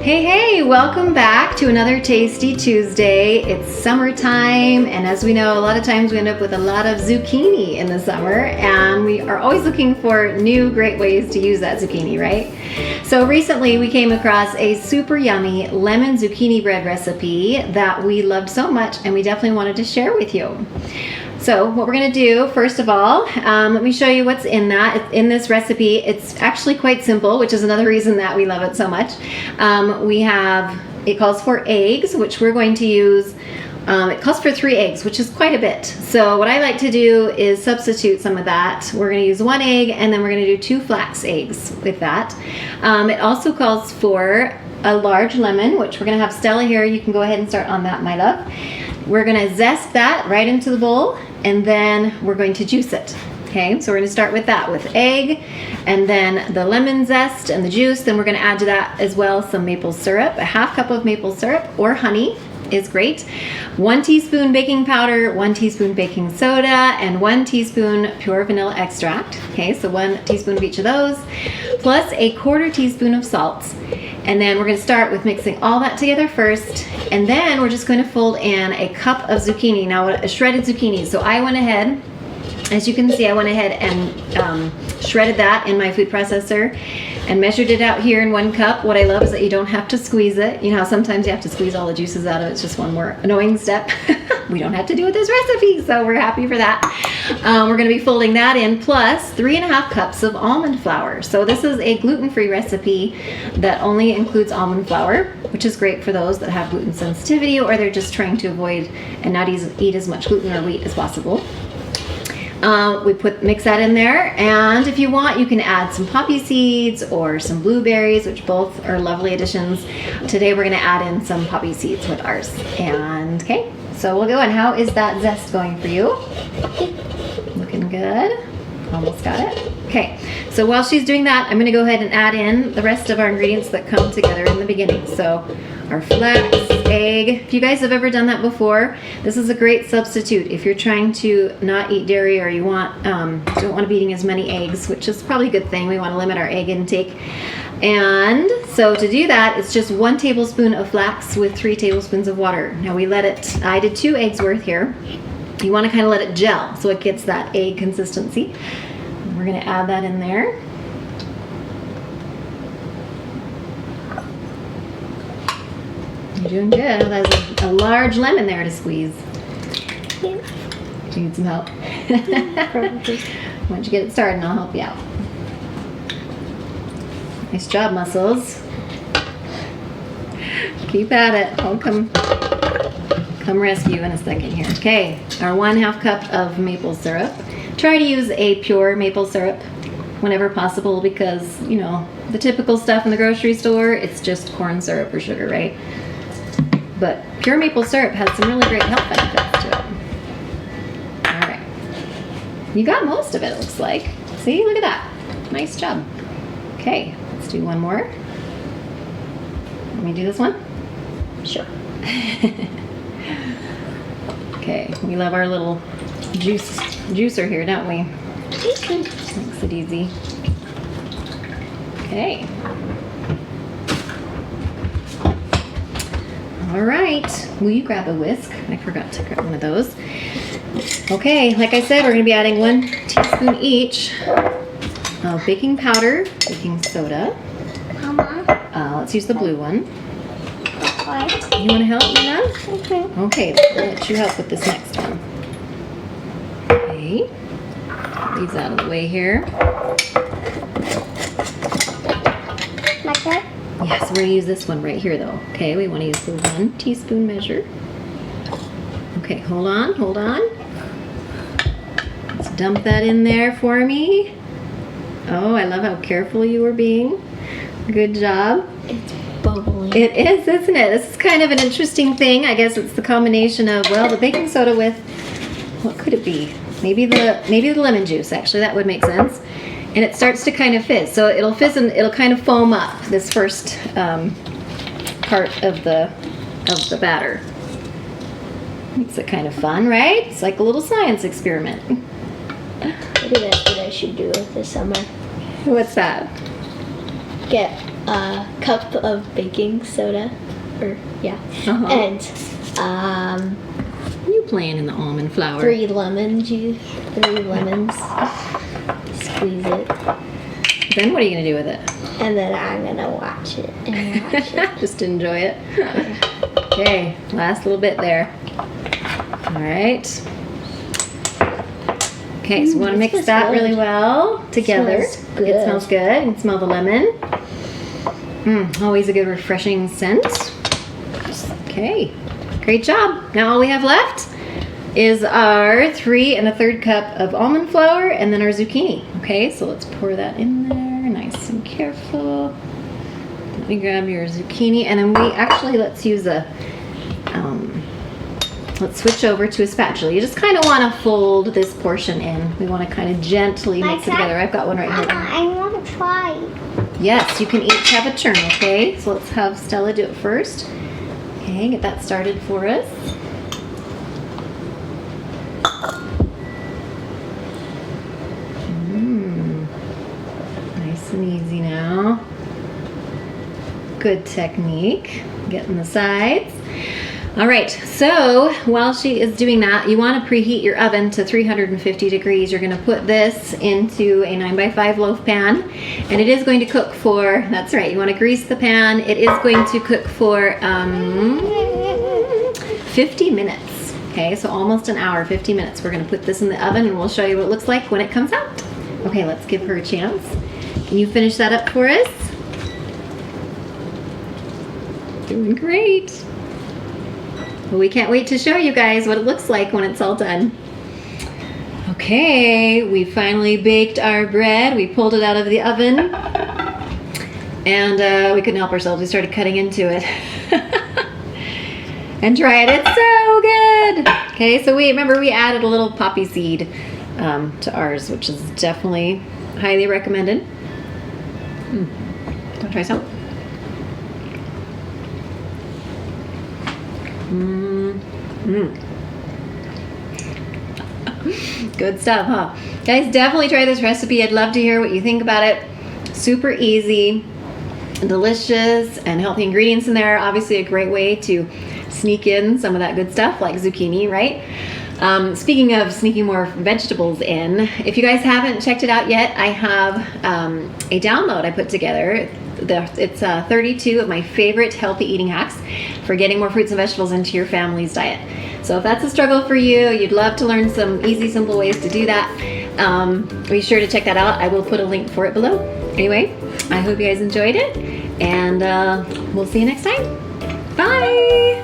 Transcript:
Hey, welcome back to another Tasty Tuesday. It's summertime, and as we know, a lot of times we end up with a lot of zucchini in the summer, and we are always looking for new great ways to use that zucchini, right? So recently we came across a super yummy lemon zucchini bread recipe that we loved so much, and we definitely wanted to share with you. So what we're going to do, first of all, let me show you what's in in this recipe. It's actually quite simple, which is another reason that we love it so much. It calls for eggs, which we're going to use. It calls for 3 eggs, which is quite a bit. So what I like to do is substitute some of that. We're going to use 1 egg, and then we're going to do 2 flax eggs with that. It also calls for a large lemon, which we're going to have Stella here. You can go ahead and start on that, my love. We're going to zest that right into the bowl, and then we're going to juice it. Okay, so we're going to start with that, with egg, and then the lemon zest and the juice. Then we're going to add to that as well some maple syrup. A ½ cup of maple syrup or honey is great. 1 teaspoon baking powder, 1 teaspoon baking soda, and 1 teaspoon pure vanilla extract. Okay, so 1 teaspoon of each of those, plus a 1/4 teaspoon of salt. And then we're going to start with mixing all that together first, and then we're just going to fold in a cup of zucchini. Now, a shredded zucchini. So I went ahead, as you can see, I went ahead and shredded that in my food processor and measured it out here in 1 cup. What I love is that you don't have to squeeze it. You know how sometimes you have to squeeze all the juices out of it. It's just one more annoying step. We don't have to do it with this recipe, so we're happy for that. We're going to be folding that in, plus 3½ cups of almond flour. So this is a gluten-free recipe that only includes almond flour, which is great for those that have gluten sensitivity or they're just trying to avoid and not eat as much gluten or wheat as possible. We mix that in there, and if you want, you can add some poppy seeds or some blueberries, which both are lovely additions. Today we're going to add in some poppy seeds with ours. And okay, so we'll go. And how is that zest going for you? Looking good. Almost got it. Okay, so while she's doing that, I'm going to go ahead and add in the rest of our ingredients that come together in the beginning. So our flax, egg. If you guys have ever done that before, this is a great substitute if you're trying to not eat dairy, or you don't want to be eating as many eggs, which is probably a good thing. We want to limit our egg intake. And so to do that, it's just 1 tablespoon of flax with 3 tablespoons of water. Now I did 2 eggs worth here. You want to kind of let it gel so it gets that egg consistency. We're going to add that in there. You're doing good. There's a large lemon there to squeeze. Yeah. Do you need some help? Probably. Why don't you get it started and I'll help you out. Nice job, muscles. Keep at it. I'll come rescue you in a second here. Okay, our 1/2 cup of maple syrup. Try to use a pure maple syrup whenever possible, because, you know, the typical stuff in the grocery store, it's just corn syrup or sugar, right? But pure maple syrup has some really great health benefits to it. All right. You got most of it, it looks like. See, look at that. Nice job. Okay, let's do one more. Let me do this one? Sure. Okay, we love our little juicer here, don't we? Makes it easy. Okay. All right, will you grab a whisk? I forgot to grab one of those. Okay, like I said, we're going to be adding 1 teaspoon each of baking powder, baking soda. Mama? Let's use the blue one. What? You want to help me now? Okay. Okay, I'll let you help with this next one. Okay, these out of the way here. Like that? Yes, we're going to use this one right here, though. Okay, we want to use the 1 teaspoon measure. Okay, hold on. Let's dump that in there for me. Oh, I love how careful you were being. Good job. It's bubbling. It is, isn't it? This is kind of an interesting thing. I guess it's the combination of, well, the baking soda with, what could it be? Maybe the lemon juice, actually. That would make sense. And it starts to kind of fizz. So it'll fizz and it'll kind of foam up this first part of the batter. Makes it kind of fun, right? It's like a little science experiment. Maybe that's what I should do this summer. What's that? Get a cup of baking soda, or yeah, Uh-huh. and You playing in the almond flour. 3 lemon juice, 3 lemons. Squeeze it, Then what are you gonna do with it? and then I'm gonna watch it and watch it. Just enjoy it. Okay, last little bit there. All right. Okay, so we want to mix smells that good. really well together. Smells good. It smells good. You can smell the lemon. Always a good refreshing scent. Okay, great job. Now all we have left is our 3 1/3 cup of almond flour and then our zucchini. Okay, so let's pour that in there, nice and careful. Let me grab your zucchini, and then let's use let's switch over to a spatula. You just kind of want to fold this portion in. We want to kind of gently mix it together. I've got one right here. I want to try. Yes, you can each have a turn, okay? So let's have Stella do it first. Okay, get that started for us. Nice and easy now. Good technique. Getting the sides. All right, so while she is doing that, you want to preheat your oven to 350 degrees. You're going to put this into a 9x5 loaf pan, and it is going to cook for, that's right, you want to grease the pan. It is going to cook for 50 minutes. Okay, so almost an hour, 50 minutes. We're going to put this in the oven, and we'll show you what it looks like when it comes out. Okay, let's give her a chance. Can you finish that up for us? Doing great. Well, we can't wait to show you guys what it looks like when it's all done. Okay, we finally baked our bread. We pulled it out of the oven, and we couldn't help ourselves. We started cutting into it. And try it. It's so good. Okay, so we added a little poppy seed to ours, which is definitely highly recommended. Want to try some? Good stuff, huh? Guys, definitely try this recipe. I'd love to hear what you think about it. Super easy, delicious, and healthy ingredients in there. Obviously a great way to sneak in some of that good stuff like zucchini, right? Speaking of sneaking more vegetables in, if you guys haven't checked it out yet, I have a download I put together. It's 32 of my favorite healthy eating hacks for getting more fruits and vegetables into your family's diet. So if that's a struggle for you, you'd love to learn some easy, simple ways to do that, be sure to check that out. I will put a link for it below. Anyway, I hope you guys enjoyed it, and we'll see you next time. Bye!